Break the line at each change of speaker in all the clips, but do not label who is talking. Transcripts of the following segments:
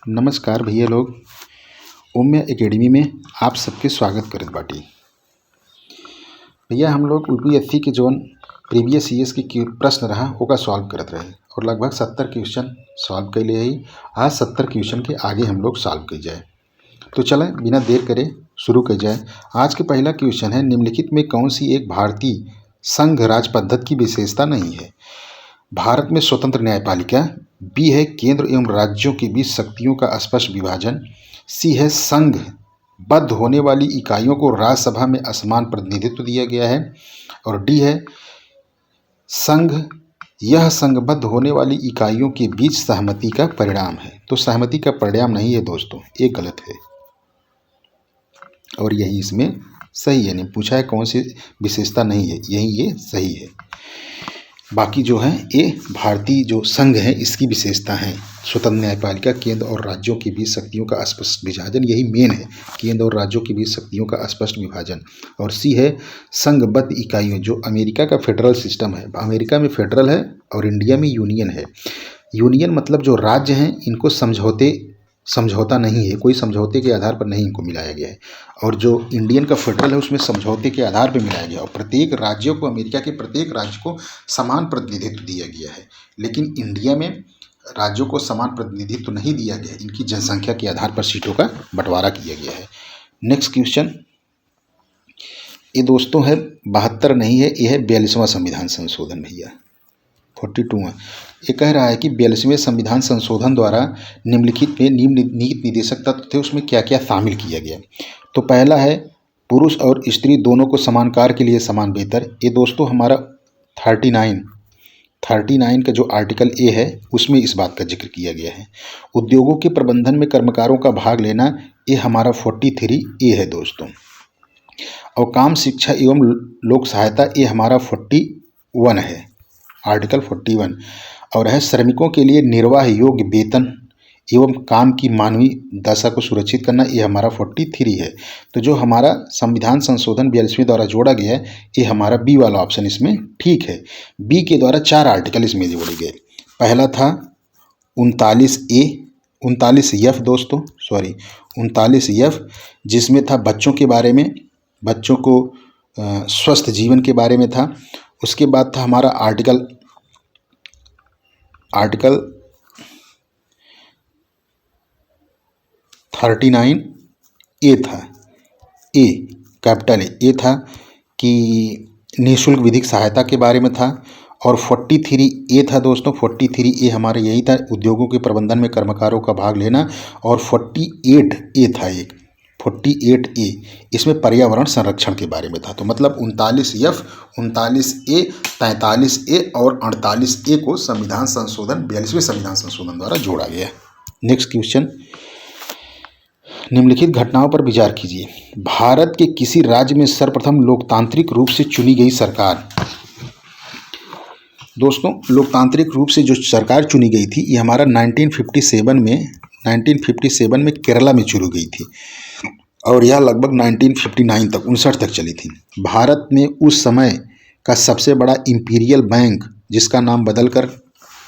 नमस्कार भैया लोग। ओम्य एकेडमी में आप सबके स्वागत करत बाटी। भैया हम लोग यूपीएससी के जोन प्रीवियस ईयर्स के प्रश्न रहा ओका सॉल्व करत रहे और लगभग 70 क्वेश्चन सॉल्व कैले ही। आज 70 क्वेश्चन के आगे हम लोग सॉल्व कर जाए तो चलें बिना देर करे शुरू कर जाए। आज के पहला क्वेश्चन है, निम्नलिखित में कौन सी एक भारतीय संघ राज पद्धति की विशेषता नहीं है? भारत में स्वतंत्र न्यायपालिका, बी है केंद्र एवं राज्यों के बीच शक्तियों का स्पष्ट विभाजन, सी है संघबद्ध होने वाली इकाइयों को राज्यसभा में असमान प्रतिनिधित्व दिया गया है, और डी है यह संघबद्ध होने वाली इकाइयों के बीच सहमति का परिणाम है। तो सहमति का परिणाम नहीं है दोस्तों, ये गलत है और यही इसमें सही है। नहीं पूछा है कौन सी विशेषता नहीं है, यही ये सही है। बाकी जो है ये भारतीय जो संघ है इसकी विशेषता है। स्वतंत्र न्यायपालिका, केंद्र और राज्यों के बीच शक्तियों का स्पष्ट विभाजन, यही मेन है, केंद्र और राज्यों के बीच शक्तियों का स्पष्ट विभाजन। और सी है संघबद्ध इकाइयों, जो अमेरिका का फेडरल सिस्टम है। अमेरिका में फेडरल है और इंडिया में यूनियन है। यूनियन मतलब जो राज्य हैं इनको समझौता नहीं है, कोई समझौते के आधार पर नहीं इनको मिलाया गया है। और जो इंडियन का फेडरल है उसमें समझौते के आधार पर मिलाया गया और प्रत्येक राज्यों को, अमेरिका के प्रत्येक राज्य को समान प्रतिनिधित्व दिया गया है। लेकिन इंडिया में राज्यों को समान प्रतिनिधित्व नहीं दिया गया, इनकी जनसंख्या के आधार पर सीटों का बंटवारा किया गया है। नेक्स्ट क्वेश्चन ये दोस्तों है 72 नहीं है, ये है 42वां संविधान संशोधन भैया, 42वां। ये कह रहा है कि 42वें संविधान संशोधन द्वारा निम्नलिखित में नीति निर्देशक तत्व थे, उसमें क्या क्या शामिल किया गया। तो पहला है पुरुष और स्त्री दोनों को समान कार्य के लिए समान वेतन। ये दोस्तों हमारा 39 का जो आर्टिकल ए है उसमें इस बात का जिक्र किया गया है। उद्योगों के प्रबंधन में कर्मकारों का भाग लेना, ये हमारा 43 ए है दोस्तों। और काम शिक्षा एवं लोक सहायता, ये हमारा 41 है, आर्टिकल 41। और है श्रमिकों के लिए निर्वाह योग्य वेतन एवं काम की मानवीय दशा को सुरक्षित करना, ये हमारा 43 है। तो जो हमारा संविधान संशोधन 42वें द्वारा जोड़ा गया है ये हमारा बी वाला ऑप्शन इसमें ठीक है। बी के द्वारा 4 आर्टिकल इसमें जोड़े गए। पहला था 39F दोस्तों, 39F, जिसमें था बच्चों के बारे में, बच्चों को स्वस्थ जीवन के बारे में था। उसके बाद था हमारा आर्टिकल 39A था, ए कैपिटल ए था कि निःशुल्क विधिक सहायता के बारे में था। और 43A था दोस्तों, 43A हमारे यही था, उद्योगों के प्रबंधन में कर्मकारों का भाग लेना। और 48A था एक, 48A, इसमें पर्यावरण संरक्षण के बारे में था। तो मतलब 39F, 39A, 43A और 48A को संविधान संशोधन 42वें संविधान संशोधन द्वारा जोड़ा गया। नेक्स्ट क्वेश्चन, निम्नलिखित घटनाओं पर विचार कीजिए। भारत के किसी राज्य में सर्वप्रथम लोकतांत्रिक रूप से चुनी गई सरकार। दोस्तों लोकतांत्रिक रूप से जो सरकार चुनी गई थी ये हमारा 1957 में केरला में शुरू गई थी और यह लगभग 1959 तक 59 तक चली थी। भारत में उस समय का सबसे बड़ा इंपीरियल बैंक, जिसका नाम बदलकर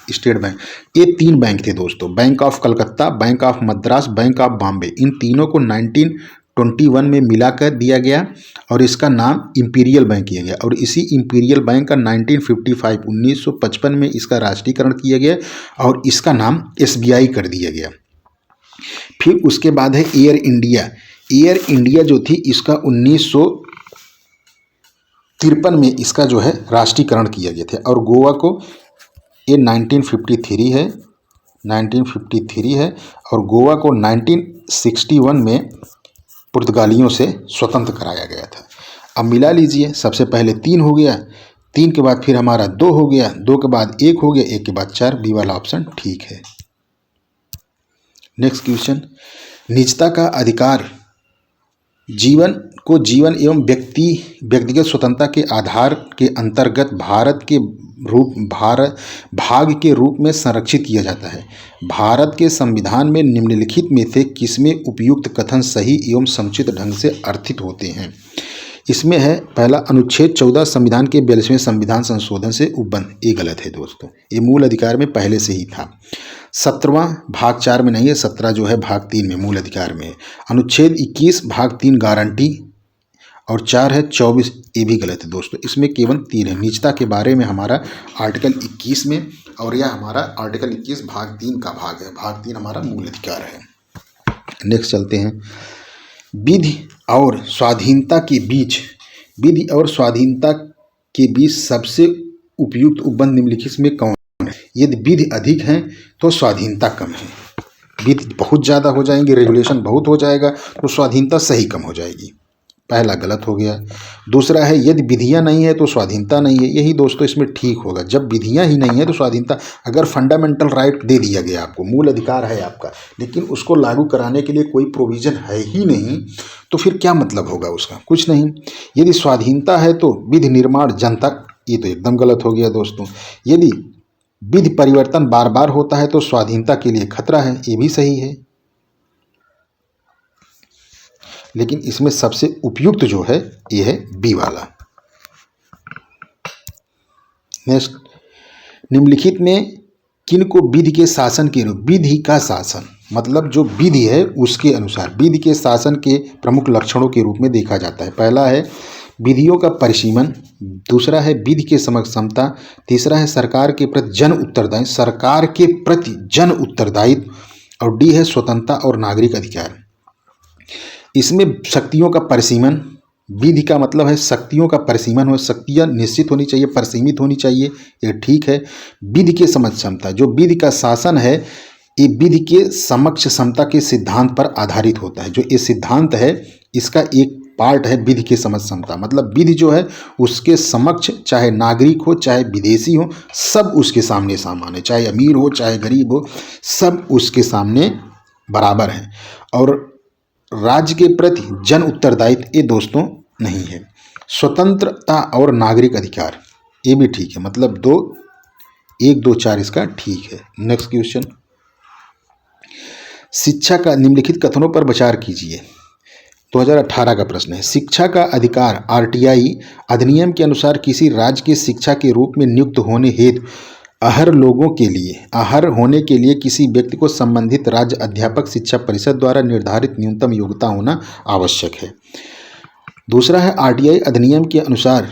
स्टेट बैंक, ये 3 बैंक थे दोस्तों, bank of Calcutta, bank of Madras, bank of Bombay. इन तीनों को 1921 में मिलाकर दिया गया और इसका नाम इंपीरियल बैंक किया गया। और इसी इंपीरियल बैंक का 1955 में इसका राष्ट्रीयकरण किया गया और इसका नाम SBI कर दिया गया। फिर उसके बाद है एयर इंडिया। एयर इंडिया जो थी इसका 1953 में इसका जो है राष्ट्रीयकरण किया गया था। और गोवा को ये 1953 है और गोवा को 1961 में पुर्तगालियों से स्वतंत्र कराया गया था। अब मिला लीजिए, सबसे पहले 3 हो गया, 3 के बाद फिर हमारा 2 हो गया, 2 के बाद 1 हो गया, 1 के बाद 4, बी वाला ऑप्शन ठीक है। नेक्स्ट क्वेश्चन, निजता का अधिकार जीवन एवं व्यक्तिगत स्वतंत्रता के आधार के अंतर्गत भाग के रूप में संरक्षित किया जाता है। भारत के संविधान में निम्नलिखित में से किसमें उपयुक्त कथन सही एवं समुचित ढंग से अर्थित होते हैं? इसमें है पहला अनुच्छेद 14 संविधान के 42वें संविधान संशोधन से उपबंध, ये गलत है दोस्तों, ये मूल अधिकार में पहले से ही था। 17वां भाग 4 में नहीं है, 17 जो है भाग 3 में मूल अधिकार में है। अनुच्छेद 21 भाग 3 गारंटी और 4 है 24, ये भी गलत है दोस्तों। इसमें केवल 3 है। निजता के बारे में हमारा आर्टिकल 21 में, और यह हमारा आर्टिकल 21 भाग 3 का भाग है। भाग 3 हमारा मूल अधिकार है। नेक्स्ट चलते हैं, विधि और स्वाधीनता के बीच, विधि और स्वाधीनता के बीच सबसे उपयुक्त उपबंध निम्नलिखित में कौन है? यदि विधि अधिक है तो स्वाधीनता कम है। विधि बहुत ज़्यादा हो जाएंगे, रेगुलेशन बहुत हो जाएगा तो स्वाधीनता सही कम हो जाएगी। पहला गलत हो गया। दूसरा है यदि विधियां नहीं है तो स्वाधीनता नहीं है। यही दोस्तों इसमें ठीक होगा। जब विधियां ही नहीं है तो स्वाधीनता, अगर फंडामेंटल राइट दे दिया गया आपको, मूल अधिकार है आपका, लेकिन उसको लागू कराने के लिए कोई प्रोविजन है ही नहीं, तो फिर क्या मतलब होगा उसका? कुछ नहीं। यदि स्वाधीनता है तो विधि निर्माण जनता, ये तो एकदम गलत हो गया दोस्तों। यदि विधि परिवर्तन बार बार होता है तो स्वाधीनता के लिए खतरा है, ये भी सही है। लेकिन इसमें सबसे उपयुक्त जो है ये है बी वाला। नेक्स्ट, निम्नलिखित में किन को विधि के शासन के रूप, विधि का शासन मतलब जो विधि है उसके अनुसार विधि के शासन के प्रमुख लक्षणों के रूप में देखा जाता है। पहला है विधियों का परिसीमन, दूसरा है विधि के समक्षमता, तीसरा है सरकार के प्रति जन उत्तरदायित्व, सरकार के प्रति जन उत्तरदायित्व, और डी है स्वतंत्रता और नागरिक अधिकार। इसमें शक्तियों का परिसीमन, विधि का मतलब है शक्तियों का परिसीमन हो, शक्तियाँ निश्चित होनी चाहिए, परिसीमित होनी चाहिए, ये ठीक है। विधि के समक्ष क्षमता, जो विधि का शासन है ये विधि के समक्ष क्षमता के सिद्धांत पर आधारित होता है। जो ये सिद्धांत है इसका एक पार्ट है विधि के समक्ष क्षमता, मतलब विधि जो है उसके समक्ष चाहे नागरिक हो चाहे विदेशी हो, सब उसके सामने समान है, चाहे अमीर हो चाहे गरीब हो, सब उसके सामने बराबर है। और राज्य के प्रति जन उत्तरदायित्व ये दोस्तों नहीं है। स्वतंत्रता और नागरिक अधिकार ये भी ठीक है, मतलब 1, 2, 4 इसका ठीक है। नेक्स्ट क्वेश्चन, शिक्षा का निम्नलिखित कथनों पर विचार कीजिए। 2018 का प्रश्न है, शिक्षा का अधिकार आरटीआई अधिनियम के अनुसार किसी राज्य के शिक्षा के रूप में नियुक्त होने हेतु आहर होने के लिए किसी व्यक्ति को संबंधित राज्य अध्यापक शिक्षा परिषद द्वारा निर्धारित न्यूनतम योग्यता होना आवश्यक है। दूसरा है आरटीआई अधिनियम के अनुसार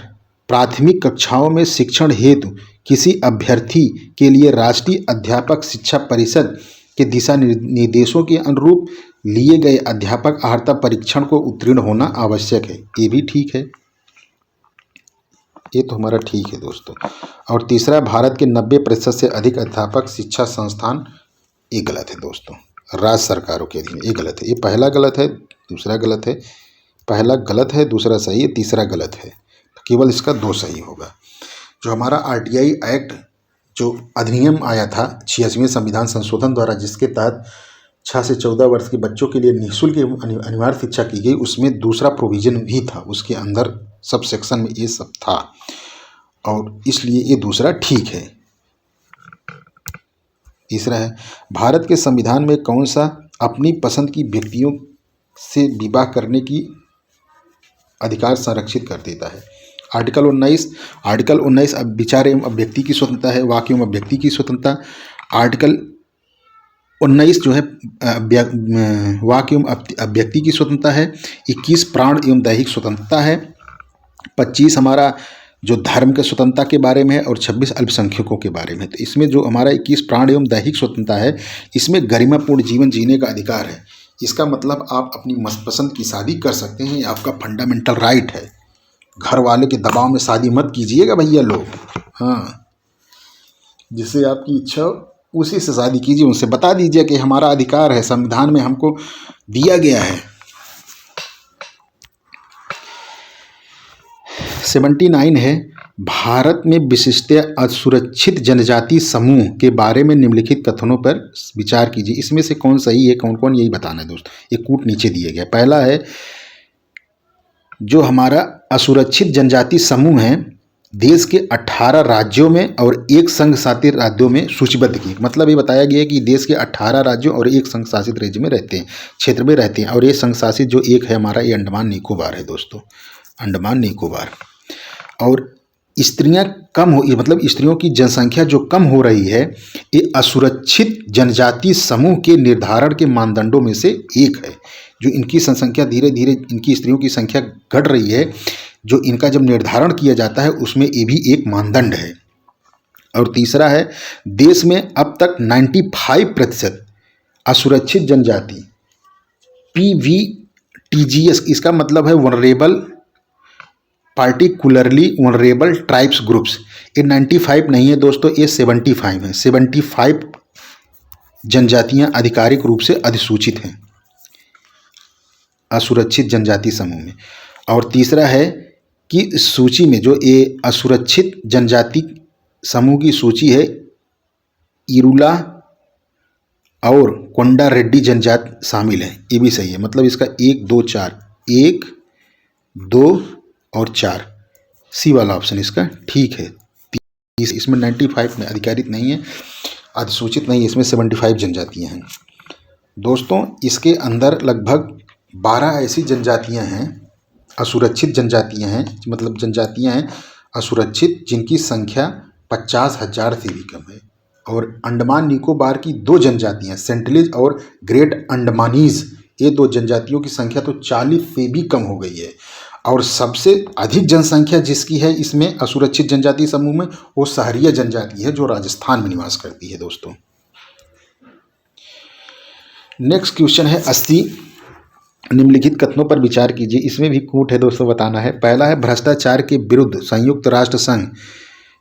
प्राथमिक कक्षाओं में शिक्षण हेतु किसी अभ्यर्थी के लिए राष्ट्रीय अध्यापक शिक्षा परिषद के दिशा निर्देशों के अनुरूप लिए गए अध्यापक अर्हता परीक्षण को उत्तीर्ण होना आवश्यक है, ये भी ठीक है, ये तो हमारा ठीक है दोस्तों। और तीसरा, भारत के 90% से अधिक अध्यापक शिक्षा संस्थान, ये गलत है दोस्तों, राज्य सरकारों के अधीन, ये गलत है। ये पहला गलत है, दूसरा गलत है, पहला गलत है, दूसरा सही है, तीसरा गलत है, केवल इसका 2 सही होगा। जो हमारा आरटीआई एक्ट जो अधिनियम आया था 86वें संविधान संशोधन द्वारा, जिसके तहत 6 से 14 वर्ष के बच्चों के लिए निःशुल्क अनिवार्य शिक्षा की गई, उसमें दूसरा प्रोविजन भी था, उसके अंदर सब सेक्शन में ये सब था, और इसलिए ये दूसरा ठीक है। तीसरा है, भारत के संविधान में कौन सा अपनी पसंद की व्यक्तियों से विवाह करने की अधिकार संरक्षित कर देता है? आर्टिकल 19 अब विचार एवं अभिव्यक्ति की स्वतंत्रता है, वाक्य एवं अभिव्यक्ति की स्वतंत्रता। आर्टिकल 19 जो है वाक्य एवं अभिव्यक्ति की स्वतंत्रता है। 21 प्राण एवं दैहिक स्वतंत्रता है। 25 हमारा जो धर्म के स्वतंत्रता के बारे में है, और 26 अल्पसंख्यकों के बारे में। तो इसमें जो हमारा 21 प्राण एवं दैहिक स्वतंत्रता है, इसमें गरिमापूर्ण जीवन जीने का अधिकार है। इसका मतलब आप अपनी मनपसंद की शादी कर सकते हैं, ये आपका फंडामेंटल राइट है। घर वाले के दबाव में शादी मत कीजिएगा भैया लोग, हाँ, जिससे आपकी इच्छा उसी से शादी कीजिए, उनसे बता दीजिए कि हमारा अधिकार है, संविधान में हमको दिया गया है। 79 है, भारत में विशिष्ट असुरक्षित जनजाति समूह के बारे में निम्नलिखित कथनों पर विचार कीजिए। इसमें से कौन सही है, कौन कौन, यही बताना है दोस्तों। ये कूट नीचे दिए गए। पहला है, जो हमारा असुरक्षित जनजाति समूह है देश के 18 राज्यों में और 1 संघ शासित राज्यों में सूचीबद्ध की। मतलब ये बताया गया है कि देश के 18 राज्यों और 1 संघ शासित राज्य में रहते हैं, क्षेत्र में रहते हैं। और ये संघ शासित जो एक है हमारा, ये अंडमान निकोबार है दोस्तों, अंडमान निकोबार। और स्त्रियां कम हो, मतलब स्त्रियों की जनसंख्या जो कम हो रही है, ये असुरक्षित जनजाति समूह के निर्धारण के मानदंडों में से एक है। जो इनकी जनसंख्या धीरे धीरे, इनकी स्त्रियों की संख्या घट रही है, जो इनका जब निर्धारण किया जाता है उसमें ये भी एक मानदंड है। और तीसरा है, देश में अब तक 95% असुरक्षित जनजाति PVTGS, इसका मतलब है vulnerable, particularly vulnerable tribes groups, ये 95 नहीं है दोस्तों, ये 75 है। 75 जनजातियां आधिकारिक रूप से अधिसूचित हैं असुरक्षित जनजाति समूह में। और तीसरा है कि सूची में जो ये असुरक्षित जनजाति समूह की सूची है, इरुला और कोंडा रेड्डी जनजाति शामिल है, ये भी सही है। मतलब इसका 1 2 4, 1 2 और 4, सी वाला ऑप्शन इसका ठीक है। इसमें 95 में अधिकारित नहीं है, अधिसूचित नहीं है, इसमें 75 जनजातियां हैं। दोस्तों इसके अंदर लगभग 12 ऐसी जनजातियां हैं, असुरक्षित जनजातियां हैं, मतलब जनजातियां हैं असुरक्षित, जिनकी संख्या 50,000 से भी कम है। और अंडमान निकोबार की 2 जनजातियां, सेंटिलीज और ग्रेट अंडमानीज, ये 2 जनजातियों की संख्या तो 40 से भी कम हो गई है। और सबसे अधिक जनसंख्या जिसकी है इसमें असुरक्षित जनजाति समूह में, वो सहरिया जनजाति है जो राजस्थान में निवास करती है। दोस्तों नेक्स्ट क्वेश्चन है 80 निम्नलिखित कथनों पर विचार कीजिए। इसमें भी कूट है दोस्तों, बताना है। पहला है, भ्रष्टाचार के विरुद्ध संयुक्त राष्ट्र संघ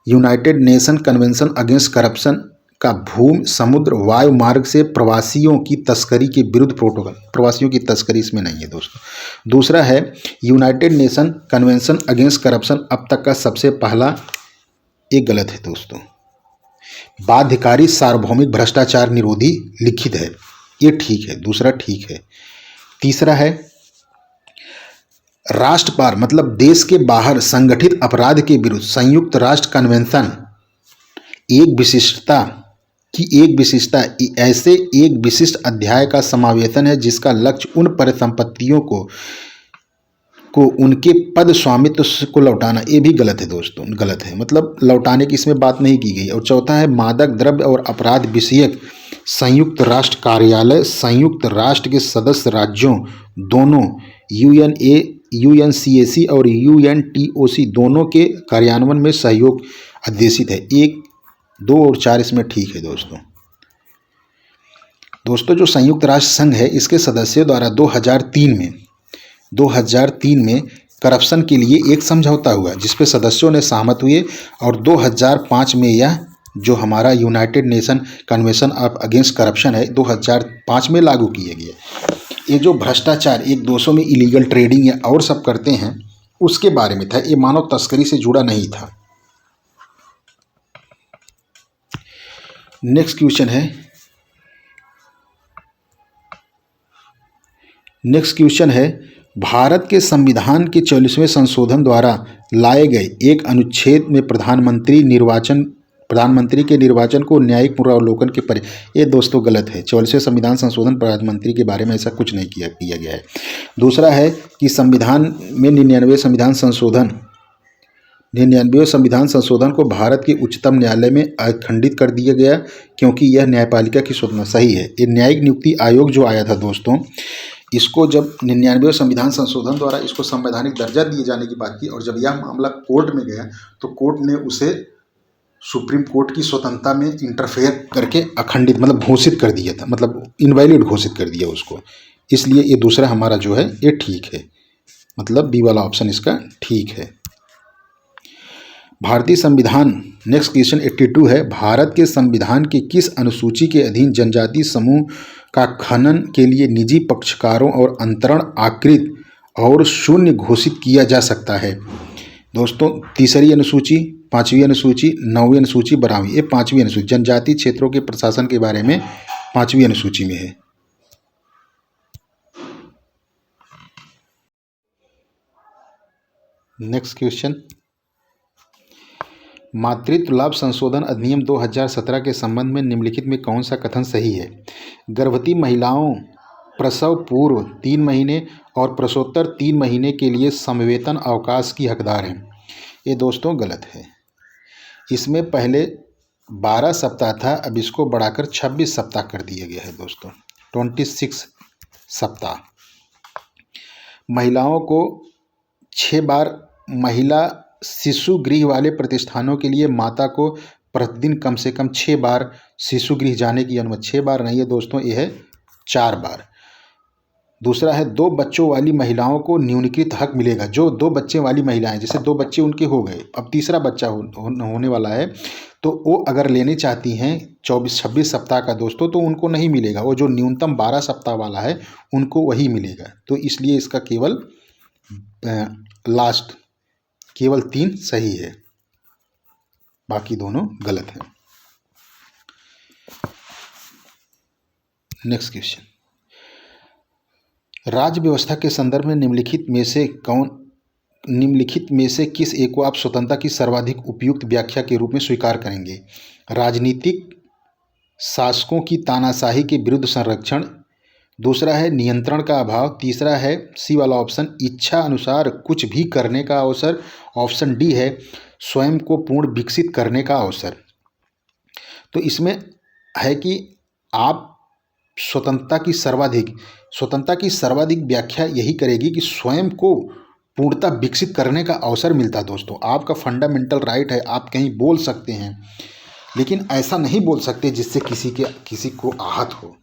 United nation convention against corruption का भूमि, समुद्र, वायु मार्ग से प्रवासियों की तस्करी के विरुद्ध प्रोटोकॉल। प्रवासियों की तस्करी इसमें नहीं है दोस्तों। दूसरा है, United nation convention against corruption अब तक का सबसे पहला, एक गलत है दोस्तों। बाध्यकारी सार्वभौमिक भ्रष्टाचार निरोधी लिखित है, ये ठीक है, दूसरा ठीक है। तीसरा है, राष्ट्र पार मतलब देश के बाहर संगठित अपराध के विरुद्ध संयुक्त राष्ट्र कन्वेंशन एक विशिष्टता ऐसे एक विशिष्ट अध्याय का समावेशन है जिसका लक्ष्य उन परिसंपत्तियों को उनके पद स्वामित्व को लौटाना। ये भी गलत है दोस्तों, गलत है, मतलब लौटाने की इसमें बात नहीं की गई। और चौथा है, मादक द्रव्य और अपराध विषयक संयुक्त राष्ट्र कार्यालय संयुक्त राष्ट्र के सदस्य राज्यों दोनों UNCAC और UNTOC दोनों के कार्यान्वयन में सहयोग आदेशित है। 1 2 और 4 इसमें ठीक है दोस्तों। जो संयुक्त राष्ट्र संघ है, इसके सदस्यों द्वारा 2003 में करप्शन के लिए एक समझौता हुआ जिस पे सदस्यों ने सहमत हुए, और 2005 में यह जो हमारा United nation convention of against corruption है 2005 में लागू किए गए। ये जो भ्रष्टाचार, एक दोषों में इलीगल ट्रेडिंग या और सब करते हैं उसके बारे में था, ये मानव तस्करी से जुड़ा नहीं था। नेक्स्ट क्वेश्चन है, भारत के संविधान के 44वें संशोधन द्वारा लाए गए एक अनुच्छेद में प्रधानमंत्री के निर्वाचन को न्यायिक पुनरावलोकन के पर, ये दोस्तों गलत है। 44वें संविधान संशोधन प्रधानमंत्री के बारे में ऐसा कुछ नहीं किया गया है। दूसरा है कि संविधान में 99वें संविधान संशोधन को भारत के उच्चतम न्यायालय में अखंडित कर दिया गया क्योंकि यह न्यायपालिका की स्वतंत्रता। सही है। ये न्यायिक नियुक्ति आयोग जो आया था दोस्तों, इसको जब 99वें संविधान संशोधन द्वारा इसको संवैधानिक दर्जा दिए जाने की बात की, और जब यह मामला कोर्ट में गया तो कोर्ट ने उसे सुप्रीम कोर्ट की स्वतंत्रता में इंटरफेयर करके अखंडित मतलब घोषित कर दिया था, मतलब इनवैलिड घोषित कर दिया उसको। इसलिए ये दूसरा हमारा जो है ये ठीक है, मतलब बी वाला ऑप्शन इसका ठीक है। भारतीय संविधान, नेक्स्ट क्वेश्चन 82 है, भारत के संविधान के किस अनुसूची के अधीन जनजाति समूह का खनन के लिए निजी पक्षकारों और अंतरण आकृत और शून्य घोषित किया जा सकता है? दोस्तों 3री अनुसूची, 5वीं अनुसूची, 9वीं अनुसूची, 12वीं, ये 5वीं अनुसूची जनजातीय क्षेत्रों के प्रशासन के बारे में 5वीं अनुसूची में है। नेक्स्ट क्वेश्चन, मातृत्व लाभ संशोधन अधिनियम 2017 के संबंध में निम्नलिखित में कौन सा कथन सही है? गर्भवती महिलाओं प्रसव पूर्व 3 महीने और प्रसवोत्तर 3 महीने के लिए समवेतन अवकाश की हकदार हैं। ये दोस्तों गलत है। इसमें पहले 12 सप्ताह था, अब इसको बढ़ाकर 26 सप्ताह कर दिया गया है दोस्तों, 26 सप्ताह। महिलाओं को 6 बार, महिला शिशु गृह वाले प्रतिष्ठानों के लिए माता को प्रतिदिन कम से कम 6 बार शिशु गृह जाने की अनुमति, 6 बार नहीं है दोस्तों, ये है 4 बार। दूसरा है 2 बच्चों वाली महिलाओं को न्यूनीकृत हक मिलेगा। जो 2 बच्चे वाली महिलाएं, जैसे 2 बच्चे उनके हो गए, अब तीसरा बच्चा होने वाला है, तो वो अगर लेने चाहती हैं 24-26 सप्ताह का दोस्तों, तो उनको नहीं मिलेगा। वो जो न्यूनतम 12 सप्ताह वाला है उनको वही मिलेगा। तो इसलिए इसका केवल लास्ट केवल 3 सही है, बाकी दोनों गलत हैं। नेक्स्ट क्वेश्चन, राज्य व्यवस्था के संदर्भ में निम्नलिखित में से किस एक को आप स्वतंत्रता की सर्वाधिक उपयुक्त व्याख्या के रूप में स्वीकार करेंगे? राजनीतिक शासकों की तानाशाही के विरुद्ध संरक्षण, दूसरा है नियंत्रण का अभाव, तीसरा है सी वाला ऑप्शन इच्छा अनुसार कुछ भी करने का अवसर, ऑप्शन डी है स्वयं को पूर्ण विकसित करने का अवसर। तो इसमें है कि आप स्वतंत्रता की सर्वाधिक व्याख्या यही करेगी कि स्वयं को पूर्णतः विकसित करने का अवसर मिलता। दोस्तों आपका फंडामेंटल राइट है, आप कहीं बोल सकते हैं, लेकिन ऐसा नहीं बोल सकते जिससे किसी को आहत हो।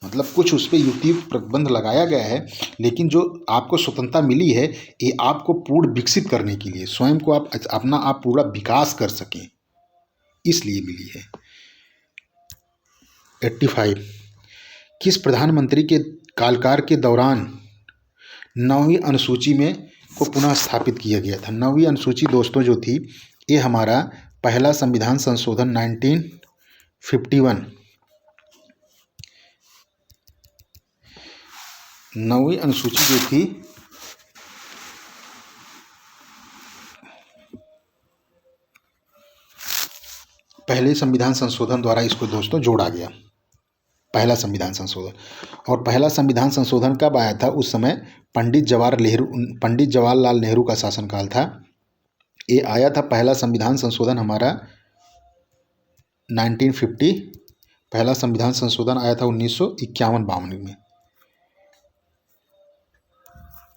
मतलब कुछ उस पर युक्तियुक्त प्रतिबंध लगाया गया है, लेकिन जो आपको स्वतंत्रता मिली है ये आपको पूर्ण विकसित करने के लिए, स्वयं को आप पूरा विकास कर सकें, इसलिए मिली है। 85, किस प्रधानमंत्री के कालकाल के दौरान 9वीं अनुसूची में को पुनः स्थापित किया गया था? 9वीं अनुसूची दोस्तों जो थी, ये हमारा पहला संविधान संशोधन 1951, 9वीं अनुसूची जो थी पहले संविधान संशोधन द्वारा इसको दोस्तों जोड़ा गया, पहला संविधान संशोधन। और पहला संविधान संशोधन कब आया था? उस समय पंडित जवाहरलाल नेहरू का शासनकाल था। ये आया था पहला संविधान संशोधन हमारा 1950, पहला संविधान संशोधन आया था 1951-52 में,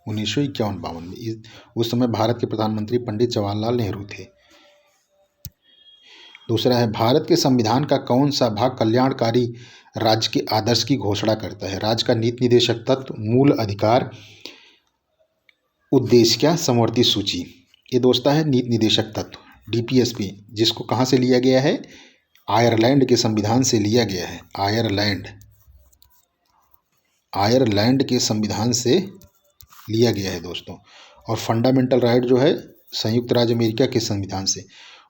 1951-52 में। उस समय भारत के प्रधानमंत्री पंडित जवाहरलाल नेहरू थे। दूसरा है भारत के संविधान का कौन सा भाग कल्याणकारी राज्य के आदर्श की घोषणा करता है? राज्य का नीति निर्देशक तत्व, मूल अधिकार, उद्देश्य, समवर्ती सूची। ये दोस्ता है नीति निर्देशक तत्व, DPSP, जिसको कहाँ से लिया गया है? आयरलैंड के संविधान से लिया गया है। आयरलैंड के संविधान से लिया गया है दोस्तों। और फंडामेंटल राइट जो है संयुक्त राज्य अमेरिका के संविधान से।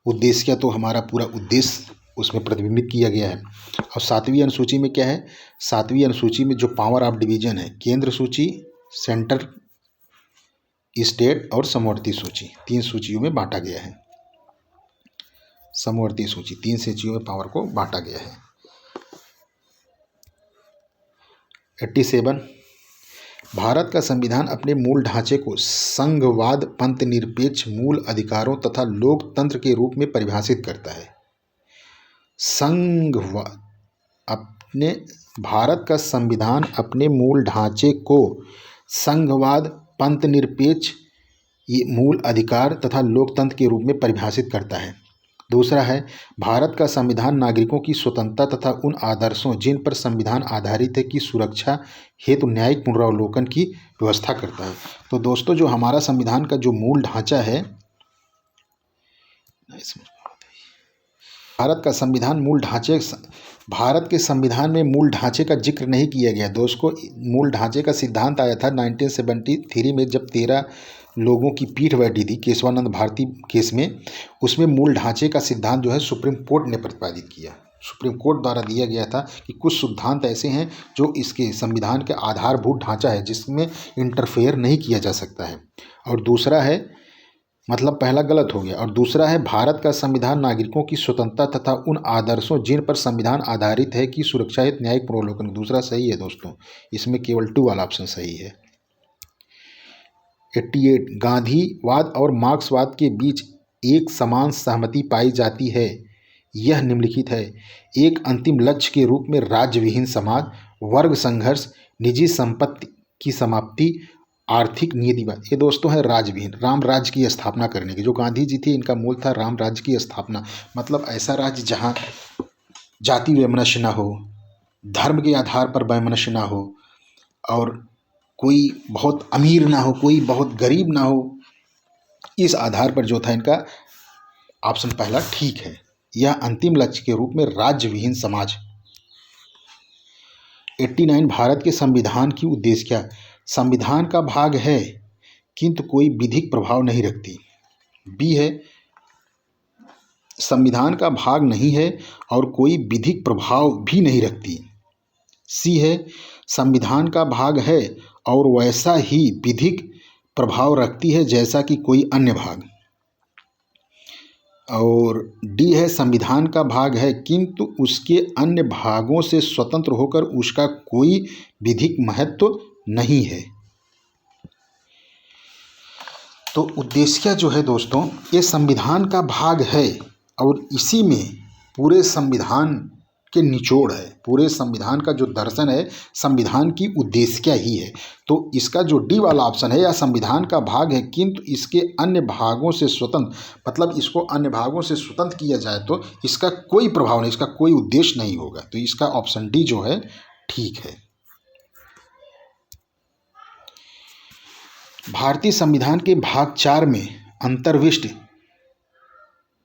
उद्देश्य तो हमारा पूरा उद्देश्य उसमें प्रतिबिंबित किया गया है। और 7वीं अनुसूची में क्या है? 7वीं अनुसूची में जो पावर ऑफ डिवीजन है, केंद्र सूची, सेंटर, स्टेट और समवर्ती सूची, 3 सूचियों में बांटा गया है। समवर्ती सूची 3 सूचियों में पावर को बांटा गया है। 87, भारत का संविधान अपने मूल ढांचे को संघवाद, पंथ निरपेक्ष, मूल अधिकारों तथा लोकतंत्र के रूप में परिभाषित करता है। भारत का संविधान अपने मूल ढांचे को संघवाद, पंथ निरपेक्ष, मूल अधिकार तथा लोकतंत्र के रूप में परिभाषित करता है। दूसरा है भारत का संविधान नागरिकों की स्वतंत्रता तथा उन आदर्शों जिन पर संविधान आधारित है की सुरक्षा हेतु न्यायिक पुनरावलोकन की व्यवस्था करता है। तो दोस्तों जो हमारा संविधान का जो मूल ढांचा है, भारत के संविधान में मूल ढांचे का जिक्र नहीं किया गया दोस्तों। मूल ढांचे का सिद्धांत आया था 1973 में, जब 13 लोगों की पीठ बैठी थी केशवानंद भारती केस में। उसमें मूल ढांचे का सिद्धांत जो है सुप्रीम कोर्ट ने प्रतिपादित किया, सुप्रीम कोर्ट द्वारा दिया गया था कि कुछ सिद्धांत ऐसे हैं जो इसके संविधान के आधारभूत ढांचा है, जिसमें इंटरफेयर नहीं किया जा सकता है। और दूसरा है, मतलब पहला गलत हो गया। और दूसरा है भारत का संविधान नागरिकों की स्वतंत्रता तथा उन आदर्शों जिन पर संविधान आधारित है की सुरक्षा हेतु न्यायिक पुनरावलोकन। दूसरा सही है दोस्तों, इसमें केवल 2 वाला ऑप्शन सही है। 88, गांधीवाद और मार्क्सवाद के बीच एक समान सहमति पाई जाती है। यह निम्नलिखित है। एक अंतिम लक्ष्य के रूप में राज्य विहीन समाज, वर्ग संघर्ष, निजी संपत्ति की समाप्ति, आर्थिक नीतिवाद। ये दोस्तों है राज्य विहीन, राम राज्य की स्थापना करने की। जो गांधी जी थे इनका मूल था राम राज्य की स्थापना, मतलब ऐसा राज्य जहाँ जाति वैमनस्य ना हो, धर्म के आधार पर वैमनस्य ना हो, और कोई बहुत अमीर ना हो, कोई बहुत गरीब ना हो। इस आधार पर जो था इनका ऑप्शन पहला ठीक है। यह अंतिम लक्ष्य के रूप में राज्य विहीन समाज। 89 भारत के संविधान की उद्देश्य क्या? संविधान का भाग है किंतु कोई विधिक प्रभाव नहीं रखती। बी है संविधान का भाग नहीं है और कोई विधिक प्रभाव भी नहीं रखती। सी है संविधान का भाग है और वैसा ही विधिक प्रभाव रखती है जैसा कि कोई अन्य भाग। और डी है संविधान का भाग है किंतु उसके अन्य भागों से स्वतंत्र होकर उसका कोई विधिक महत्व नहीं है। तो उद्देश्य जो है दोस्तों, ये संविधान का भाग है और इसी में पूरे संविधान के निचोड़ है। पूरे संविधान का जो दर्शन है संविधान की उद्देश्य ही है। तो इसका जो डी वाला ऑप्शन है, यह संविधान का भाग है किंतु इसके अन्य भागों से स्वतंत्र, मतलब इसको अन्य भागों से स्वतंत्र किया जाए तो इसका कोई प्रभाव नहीं, इसका कोई उद्देश्य नहीं होगा। तो इसका ऑप्शन डी जो है ठीक है। भारतीय संविधान के भाग 4 में अंतर्विष्ट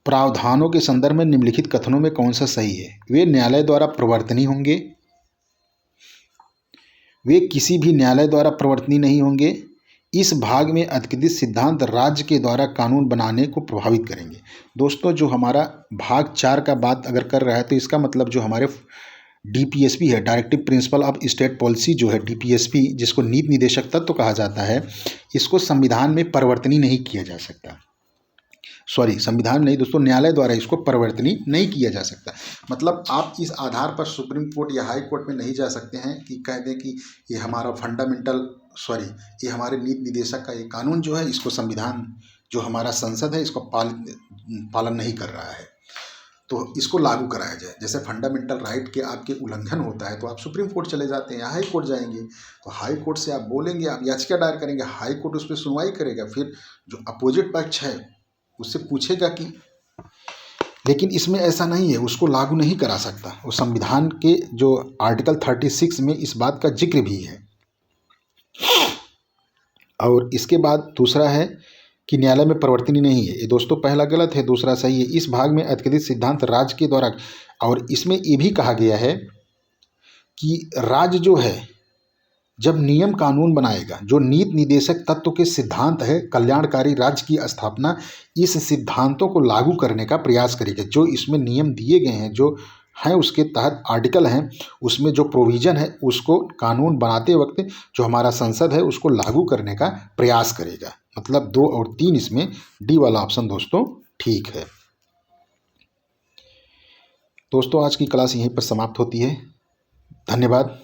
प्रावधानों के संदर्भ में निम्नलिखित कथनों में कौन सा सही है? वे न्यायालय द्वारा प्रवर्तनीय होंगे, वे किसी भी न्यायालय द्वारा प्रवर्तनीय नहीं होंगे, इस भाग में अधिकृत सिद्धांत राज्य के द्वारा कानून बनाने को प्रभावित करेंगे। दोस्तों जो हमारा भाग 4 का बात अगर कर रहा है तो इसका मतलब जो हमारे डीपीएसपी है, directive principle of state policy जो है डीपीएसपी, जिसको नीति निदेशक तत्व कहा जाता है, इसको संविधान में परिवर्तनीय नहीं किया जा सकता। सॉरी, संविधान नहीं दोस्तों, न्यायालय द्वारा इसको परिवर्तनीय नहीं किया जा सकता। मतलब आप इस आधार पर सुप्रीम कोर्ट या हाई कोर्ट में नहीं जा सकते हैं कि कह दें कि ये हमारा ये हमारे नीति निदेशक का ये कानून जो है इसको संविधान जो हमारा संसद है इसको पालन नहीं कर रहा है, तो इसको लागू कराया जाए। जैसे फंडामेंटल राइट के आपके उल्लंघन होता है तो आप सुप्रीम कोर्ट चले जाते हैं या हाई कोर्ट जाएंगे, तो हाई कोर्ट से आप बोलेंगे, आप याचिका दायर करेंगे, हाई कोर्ट उस पर सुनवाई करेगा, फिर जो अपोजिट पक्ष है उससे पूछेगा कि, लेकिन इसमें ऐसा नहीं है, उसको लागू नहीं करा सकता। वो संविधान के जो आर्टिकल 36 में इस बात का जिक्र भी है। और इसके बाद दूसरा है कि न्यायालय में परिवर्तनीय नहीं है। ये दोस्तों पहला गलत है, दूसरा सही है। इस भाग में अधिकृत सिद्धांत राज्य के द्वारा, और इसमें ये भी कहा गया है कि राज्य जो है जब नियम कानून बनाएगा, जो नीति निदेशक तत्व के सिद्धांत है कल्याणकारी राज्य की स्थापना, इस सिद्धांतों को लागू करने का प्रयास करेगा। जो इसमें नियम दिए गए हैं, जो हैं उसके तहत आर्टिकल हैं, उसमें जो प्रोविज़न है उसको कानून बनाते वक्त जो हमारा संसद है उसको लागू करने का प्रयास करेगा। मतलब 2 और 3 इसमें डी वाला ऑप्शन दोस्तों ठीक है। दोस्तों आज की क्लास यहीं पर समाप्त होती है। धन्यवाद।